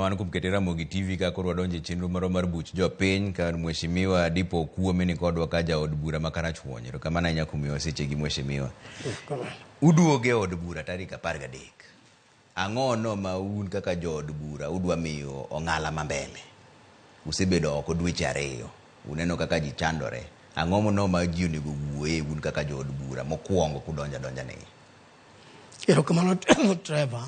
erokamano kuom keto Ramogi TV ka koro wadonjo chenro moro mar buch jopiny ka mheshimiwa Adipo Okuome ni kodwa ka jaod bura ma Karachuonyo. Erokamano ahinya kuom miwa sechegi mheshimiwa. Uduoge od bura tarik 13. Ang'ono ma un kaka jood bura udwa miyo ong'ala mambele. Usebedo oko dweche 2. Uneno kaka ji chandore. Ang'o no ma ji onego wuoye un kaka jood bura mokwongo kudonja ne. Erokamano Trevor.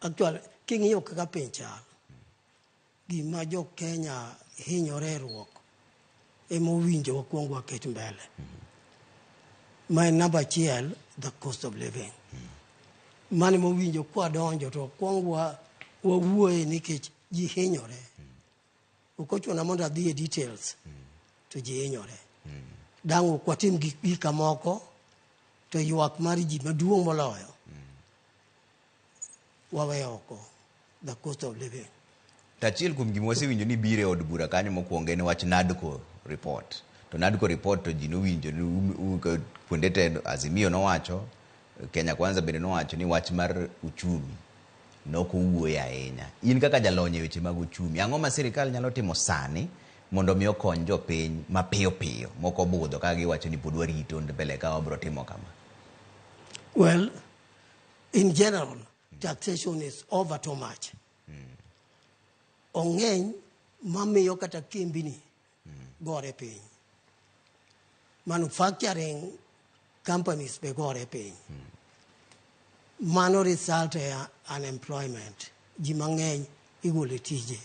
Actually, king'iyo kaka piny chal, gima jo Kenya hinyore ruok ema owinjo wakwong waket mbele. My number 1, the cost of living. Mane mowinjo kwa donjo to kwong wawuoye nikech ji hinyore. Ukochuna mondo adhi e details to ji hinyore. Dang' kwatim gik moko to ywak mar ji maduong' moloyo. Wawe oko, the cost of living. Tachiel kuom gima wasewinjo ni bire od bura kanyo mokwongo en wach NADCO report. To NADCO report to ji nowinjo ni kuonde te Azimio nowacho, Kenya Kwanza bende nowacho ni wach mar uchumi nokowuoye ahinya. In kaka jalony e weche mag uchumi, ang'o ma sirikal nyalo timo sani mondo mi okony jopiny mapiyo piyo moko budho ka giwacho ni pod warito mbele ka wabro timo kama? Well, in general, taxation is over too much. Ong'eny mamiyo kata kembini gore piny. Manufacturing companies be gore piny. Mano result e unemployment. Ji mang'eny igolo tije.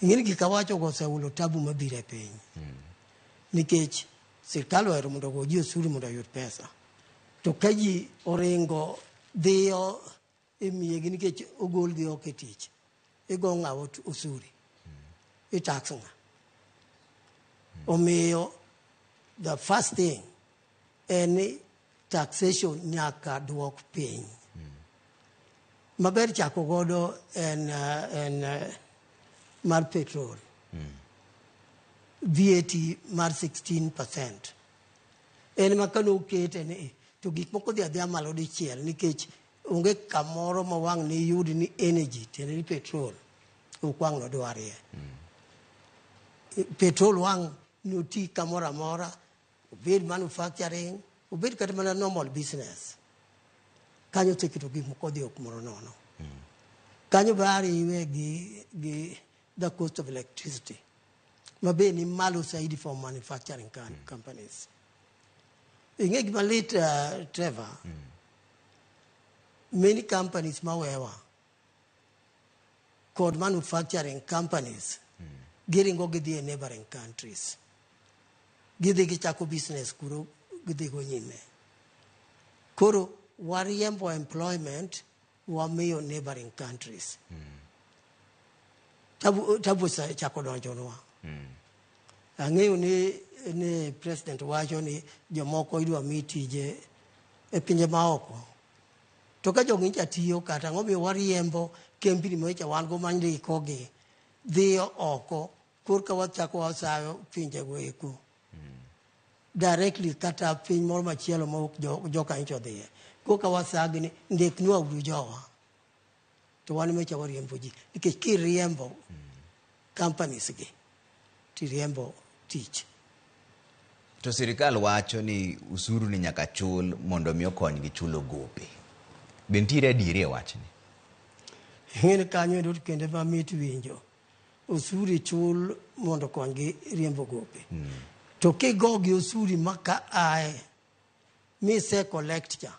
Ing'eni gik awacho go oseulo tabu mabiro e piny. Nikech sirkal ohero mondo ogo ji osuru mondo oyud pesa. To ka ji oringo dhiyo emiyegi nikech ogolgi oko e tich, igo ng'awo osuri, itax ng'a. Omiyo the first thing en taxation nyaka duok piny. Maber chako godo en mar petrol. VAT mar 16%. En makano ukete ni to gik moko dhi adhiya malo dichiel nikech onge kamoro ma wang' ni yud ni energy tiende ni petrol ukwang' no dwarie. Petrol wang' ni oti kamoro amora, obed manufacturing, obed kata mana normal business. Kanyo seketo gik moko dhi ok moro nono. Kanyo bari iwe gi the cost of electricity. Mabe ni malo saidi for manufacturing companies. Ing'e gima lit Trevor. Many companies mawewa called manufacturing companies getting go gidhi in neighboring countries. Gidhi gichako business kuro gidhi go nyime. Koro wariembo employment wamiyo neighboring countries. Tabu sa chako donjonwa. Ang'eyo ni president wacho ni jomoko idwa mi tije e pinje maoko. To ka jong'inja tiyo kata ng'omiyo wariembo kembini mocha wan go mandikogi dhiyo oko korka wachako wasayo pinje go eko. Directly kata piny moro machielo ma joka incho dhiye. Koka wasagi ni ndiknwa udu jowa. To wan mecha wariembo ji. Nikech kiriembo companies gi, tiriembo tich. To sirikal wacho ni usuru ni nyaka chul mondo mi okony gi chulo gope. Bentire adieri e wachni? Ing'eni kanyo endo kende mamit winjo. Usuri chul mondo kony gi riembo gope. To kigogi usuri maka ae mise collect cha.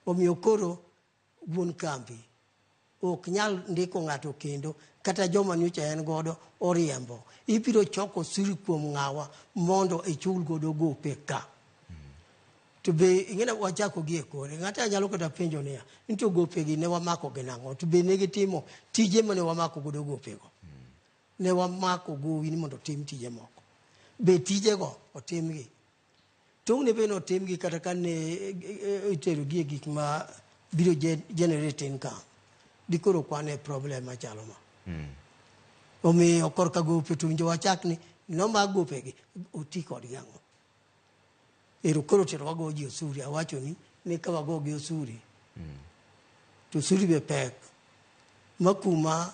Omiyo koro wuon kambi ok nyal ndiko ng'ato kendo kata joma nyocha en godo oriembo. Ibiro choko usuri kuom ng'awa mondo ichul godo gope ka. To be ing'ena wachako gi e kore. Ng'ata nyalo kata penjo niya, into gope gi ne wamako gi nang'o? To be ne gitimo tije mane wamako godo gope go. Ne wamako gowi ni mondo tim tije moko. Be tije go otimgi. Tong' ne be no timgi kata ka ne itero gi gik ma biro generate income. Dikoro kwane problem machalo ma. Omiyo korka gope to winjo wachak ni noma gope gi oti kodgi ang'o. Ero koro tero wago ji osuri. Awacho ni ka wago gi osuri. To osuri be pek. makuma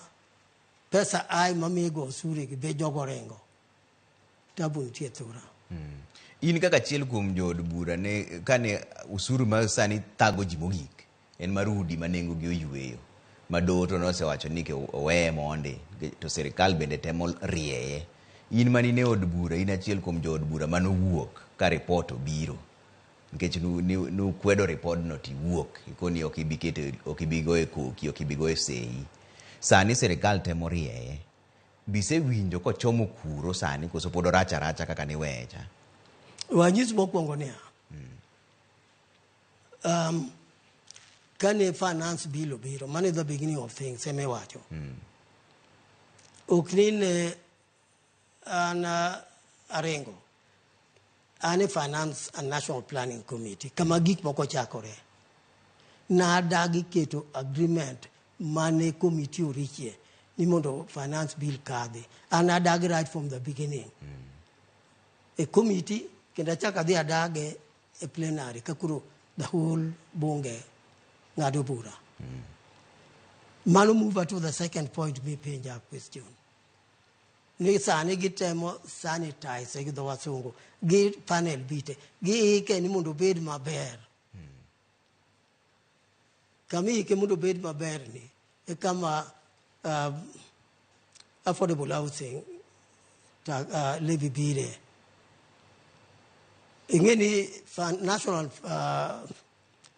pesa ai mamigo osuri gi be jogo rengo tabun tietura in kaka chiel kuom jood bura ne kane usuru ma sani thago ji mogik en marudi manengo gi oyweyo madoho to nosewacho ni ke oweye monde to sirikal bende temo rieye in mani ne od bura in achiel kuom jood bura manowuok ka ripot obiro nikech nukwedo ripodno tiwuok ikoni ok ibi goye koki ok ibi goye sei sani sirikal temo rieye bise winjo kochomo kuro sani koso pod oracha racha kaka ni wecha wanyis mokwongo niya kane finance bill obiro man is the beginning of things emewacho oknine an arengo ane finance and national planning committee kama gik moko chakore na adagi keto agreement mane committee orichie ni mondo finance bill kadhi an adagi right from the beginning a committee kenda chaka dhi adage a plenary kakuro the whole bunge ngado bura mano move to the second point me penja question ni sani gitemo sanitize gi dho wasungu gi panel bite gi ike ni mondo bed maber kami ike mondo bed maber ni e kama affordable housing levy bire ingeni national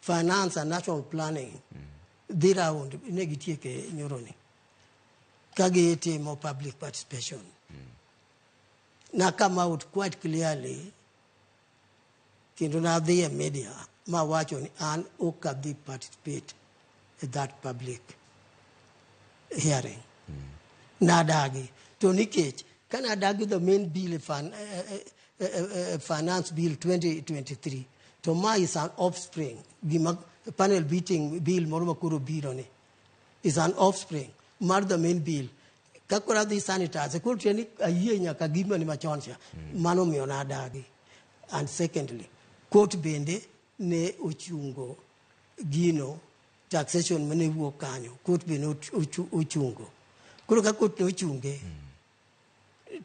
finance and national planning dira und negitieke nyoroni kage timo public participation na come out quite clearly kendo na the media ma wacho ni an okadhi participate in that public hearing na dagi to nikech kana dagi the main bill finance bill 2023 to ma is an offspring gima panel beating bill moro makuro biro ni is an offspring mar the main bill kakora the sanitize ko tieni ayie nyaka gima ni machoncha mano miyo na dagi and secondly court bende ne ochungo gino taxation mane wuok kanyo court bende ochungo koro ka court ne ochunge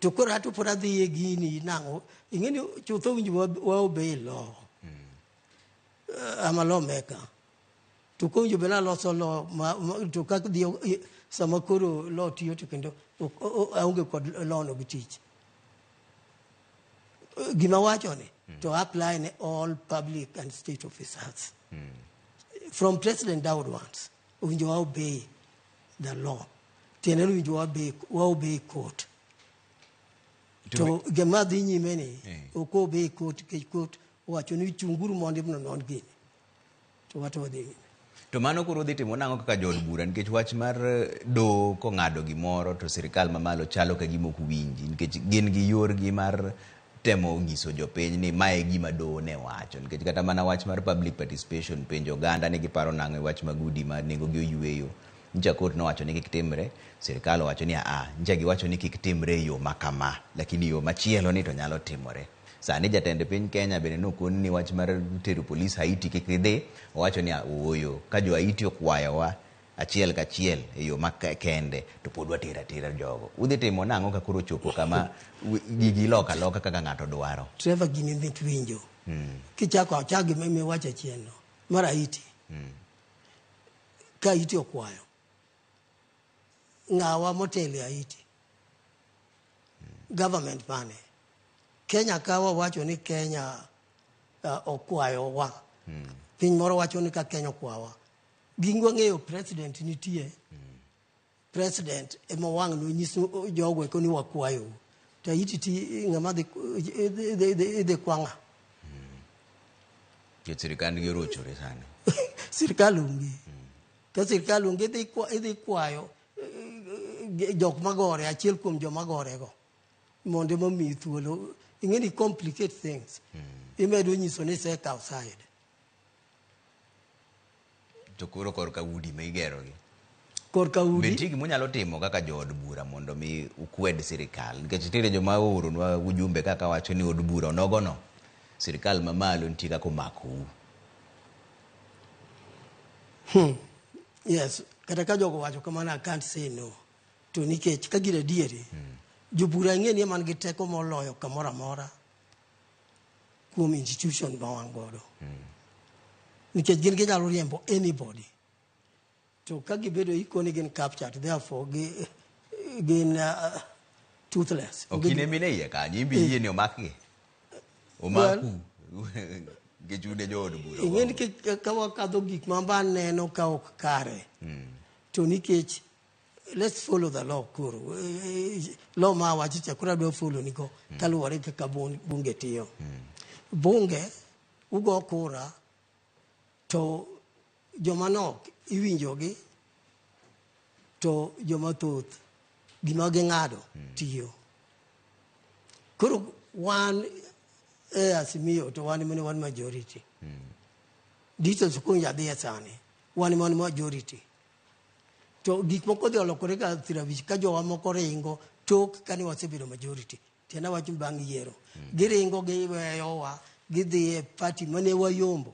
to kora to pora dhi gini nango ingeni chutho winjo wa obey law I'm a lawmaker. To ko you bela loso law to kak dio samakuru law tiyo to kendo aunge kod law no gitich. Gima wacho ni to apply in all public and state officers. From president downwards, winjo wa obey the law. Tiene winjo wa obey court. To gema dhi nyime ni oko obey court ke court wacho ni chunguru mondi mno non gini to wato dhi to mano kuro dhi timo nango kaka jood bura nikech wach mar do ko ngado gimoro to sirikal mamalo chalo ka gima ok winji nikech gin gi yor gi mar temo nyiso jopiny ni mae gima do ne wacho nikech kata mana wach mar public participation penjo ganda ne giparo nango wach magudi ma nengo gi oyweyo nja court no wacho ni kik timre sirikal wacho ni nja gi wacho ni kik timre yo makama lakini yo machielo ni to nyalo timore sani jatend piny Kenya bende nokon ni wach mar tero polis Haiti kikidhi owacho ni oyo ka jo Haiti okwayowa achiel ka chiel e yo makende to pod watera jogo udhi timo nango ka koro chopo kama gigi loka kaka ng'ato dwaro Trevor gini mit winjo kichako chagi meme wacha chieno mara Haiti ka Haiti okwayo ngawa moteli Haiti government money Kenya kawa wacho ni Kenya okwayo wa piny moro wacho ni ka Kenya okwawa gingwa ng'eyo president nitie president ema wang' no nyiso jogo ko ni wakwayo to ititi ng'ama de kwanga ke sirikal gi rochore sana sirikal ungi ka sirikal ungi dhi kwayo jok magore achiel kuom joma gore go mondo mami thuolo ingeni complicate things imedo nyiso ni set outside to koro korka udi me igero gi korka udi bentigi munyalo timo kaka jood bura mondo mi ukwed sirikal nikech tire joma oro nwa ujumbe kaka wacho ni od bura onogono sirikal mamalo ntika ko maku yes kata ka jogo wacho kamano I can't say no to nikech ka gire diere jobura ng'e ni man gi teko moloyo kamoro amora kuom institution ma wan godo nikech gin ginyalo riembo anybody to ka gibedo ikoni gin captured therefore gin toothless. Okine mine iye kanyo imbi yie ni omakgi omaku gichude jo od bura ing'eni ka wakadho gik ma ba neno ka ok kare to nikech let's follow the law koro law ma wacho cha kura do follow niko kaluwore kaka bunge tiyo bunge ugo kura to joma nok iwinjogi to joma thoth gima ging'ado tiyo koro wan Azimio to wan mane wan majority dito sukun yadhi sani wan man majority to gik moko dhi olokore ka thirabich ka jowa moko ringo tok kani wasebedo majority tena wacho bang' yiero giringo giweyowa gidhi e party mane wayombo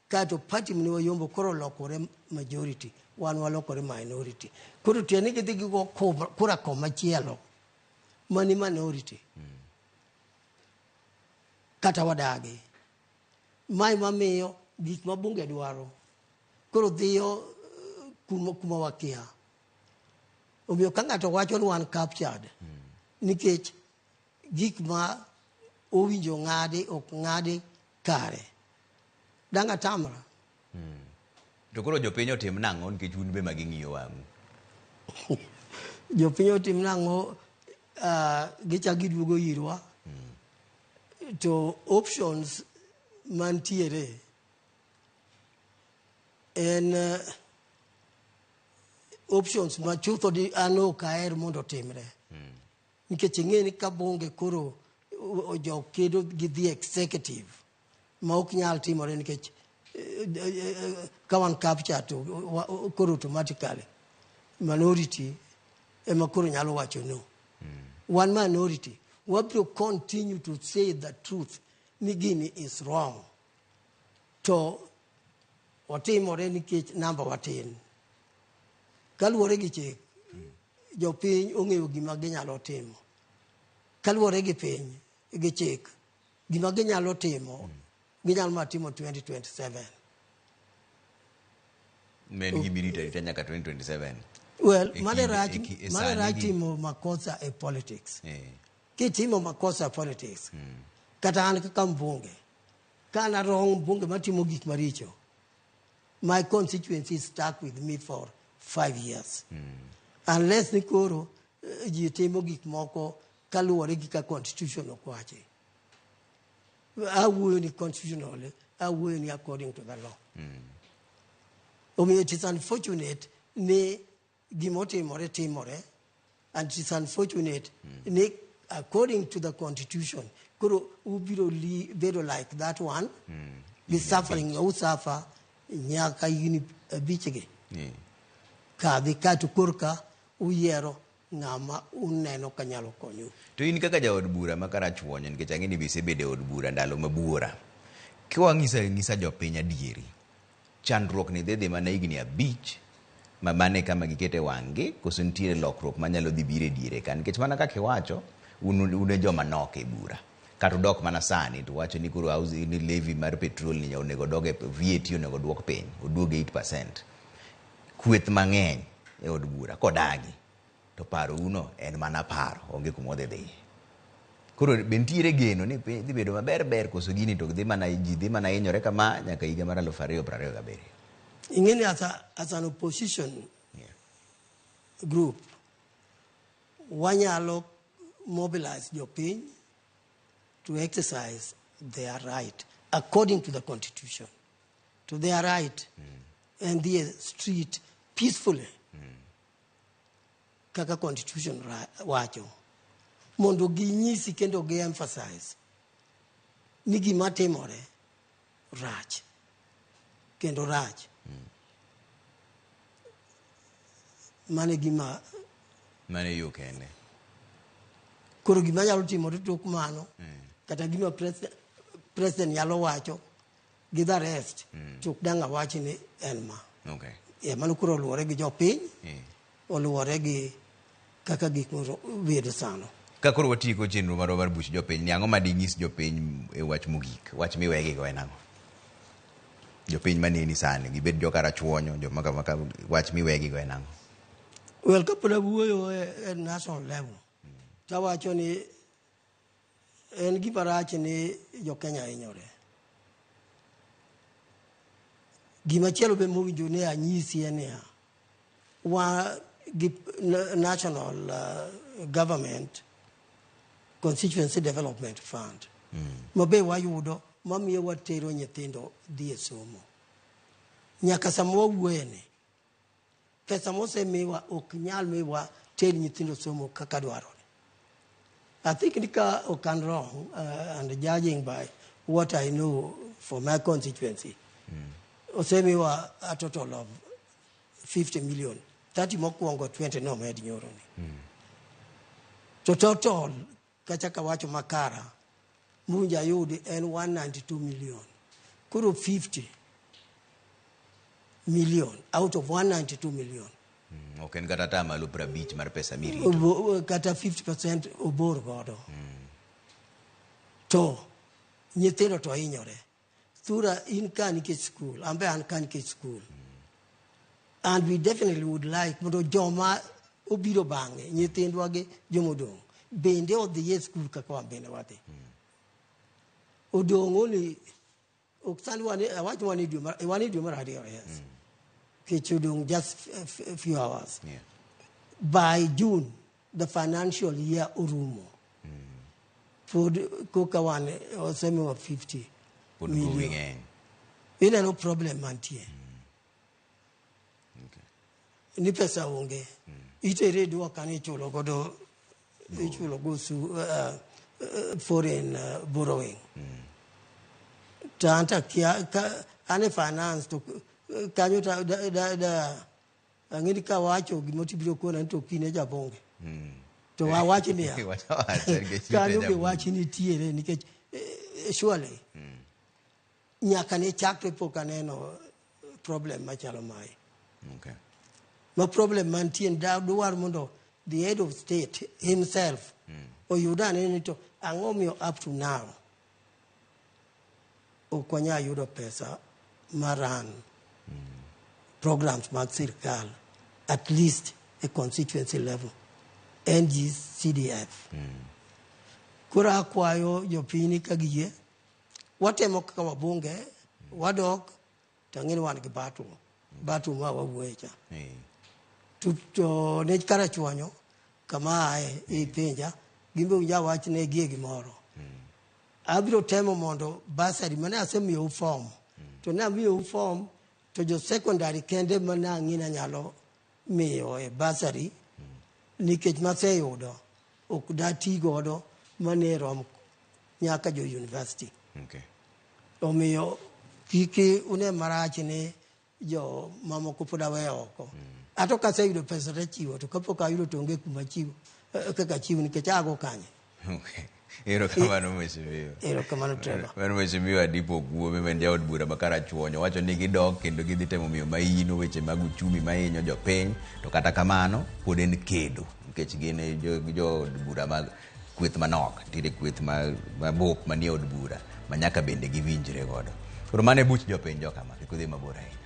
kato party mane wayombo koro lokore majority wan walokore minority koro tieni gidhi gigo kura komachielo mani minority kata wadagi mai mamiyo gik ma bunge dwaro koro dhiyo kuma wakia omiyo ka ng'ato wacho ni wan captured nikech gik ma owinjo ng'adi ok ng'adi kare danga tamra to koro jopiny otim nang'o nikech un be maging'iyo wang'u jopiny otim nang'o gichak giduogo irwa to options mantiere en options ma chutho di an ok aher mondo timre nikech ing'eni ka bunge koro jo kedo gi the executive ma ok nyal timore nikech ka wan capture to koro automatically minority ema koro nyalo wacho no one minority we have to continue to say the truth ni gini is wrong to otimore nikech namba watin kaluwore gi chik jopiny ong'eyo gima ginyalo timo kaluwore gi piny gi chik gima ginyalo timo ginyalo matimo 2027 men gibirita nyaka 2027 well mane rach timo makosa e politics kitimo makosa politics kata an kaka mbunge kana wrong mbunge matimo gik maricho my constituency is stuck with me for 5 years unless nikoro ji timo gik moko kaluwore gi ka constitution okwache awuoyo ni constitutionally awuoyo ni according to the law it is unfortunate ni gimotimore timore and it is unfortunate ni according to the constitution koro ubiro bedo like that one be suffering you suffer nyaka yini bichege kadhi katu kurka uyiero ng'ama uneno kanyalo konyo to in kaka jaod bura makarachuonyo nikech ang'eni bisebede od bura ndalo mabura kiwang'isa jopiny adieri chandruok ni dhedhe mana higni 5 mane kama gikete wang'gi koso nitiere lokruok manyalo dhi bire diere ka nikech mana kaka iwacho une joma nok e bura kata dok mana sani to wacho ni koro ni levy mar petrol ni onego doge VAT onego duok piny oduoge 8% kweth mang'eny e od bura kodagi to paro uno en mana paro onge kumodhi koro bentiere geno ni dhi bedo maber koso gini to dhi mana hinyore kama nyaka higa mar 2027 ing'eni as an opposition group wanyalo mobilize jopiny to exercise their right according to the constitution to their right and the street peacefully kaka constitution wacho mondo ginyisi kendo gi emphasize ni gima timore rach kendo rach mane yo kende koro gima nyalo timore tok mano kata gima president nyalo wacho gi the rest tok danga wachi ni en ma okay mano koro oluwore gi jopiny oluwore gi kaka gik bedo sano. Ka koro watieko chenro marwa mar buch jopiny, ni ang'o ma ding'is jopiny e wach mogik, wach miwegigo en ang'o? Jopiny maneni sani, gibed joka rachuonyo, joma kama, wach miwegigo en ang'o? Well, kapod awuoyo e national level, tawacho ni en gima rach ni jo Kenya hinyore. Gimachielo be mowinjo ne anyisi en niya, national government constituency development fund mabe wayudo mamiyo watero nyithindo dhi e somo. Nyaka sama wawuoyeni pesa mosemiwa ok nyal miwa ter nyithindo somo kaka dwarore. I think nika I'm wrong and judging by what I know for my constituency, osemiwa a total of 50 million. 30 mokwongo 20 no med nyoro ni. To total kachaka wacho makara munja yudi en 192 million. Kuro 50 million out of 192 million. Ok en kata tama lo prabich mar pesa mirito. Kata 50% obor godo. To nyithindo to hinyore. Thura in kanike school, ambe an kanike school. And we definitely would like mondo joma obiro bange nyithindwa gi jomodong bende odhi e school kaka wabende wadhi. Odong only oksani wani dwe mar ariyo, yes. Kichudong just a few hours. Yeah. By June, the financial year urumo. For koka one osemi wa 50 million. Ina no problem mantie. Ni pesa onge. Itere do kani chulo godo ichulo go su foreign borrowing. Tanta kia ane finance to kanyo da ngini ka wacho gimotibiro kona to kine jabonge. To wacho ni ya. Kanyo ke wacho ni tiere nikech surely. Nyaka ne chakre pokaneno problem machalo mai. Okay. No problem mantien da duar mondo the head of state himself o yudane ni to ang'omio up to now okonya yudo pesa maran programs mag sirkal at least a constituency level NGCDF. Kura akwayo jopiny kagie watemo kaka wabunge wadok tang'eni wan gi batu ma wawuecha. To ne kara chuonyo kama e penja gimbe uja wach ne gie gimoro. Abiro temo mondo basari mane asemiyo form. To na miyo form to jo secondary kende mana ngina nyalo miyo e basari nikech maseyudo ok dati godo mane rom nyaka jo university. Okay. Omiyo kiki une marachi ne jo mamoko poda we oko. Ato kase yudo pesa ta chiwo to kapok ayudo to onge kuma chiwo kaka chiwo nikech ago kanye. Okay. Erokamano mheshimiwa. Erokamano Trevor. Mano mheshimiwa Adipo Okuome men jaod bura makara chuonyo wacho ni gidok kendo gidhi temo miyo maino weche mag uchumi mahinyo jopiny to kata kamano pod en kedo nikech gin jo bura mag kweth manok tire kweth mabop manie od bura manyaka bende giwinjre godo. Koro mane buch jopiny jokama kik udhi mabor ahinya.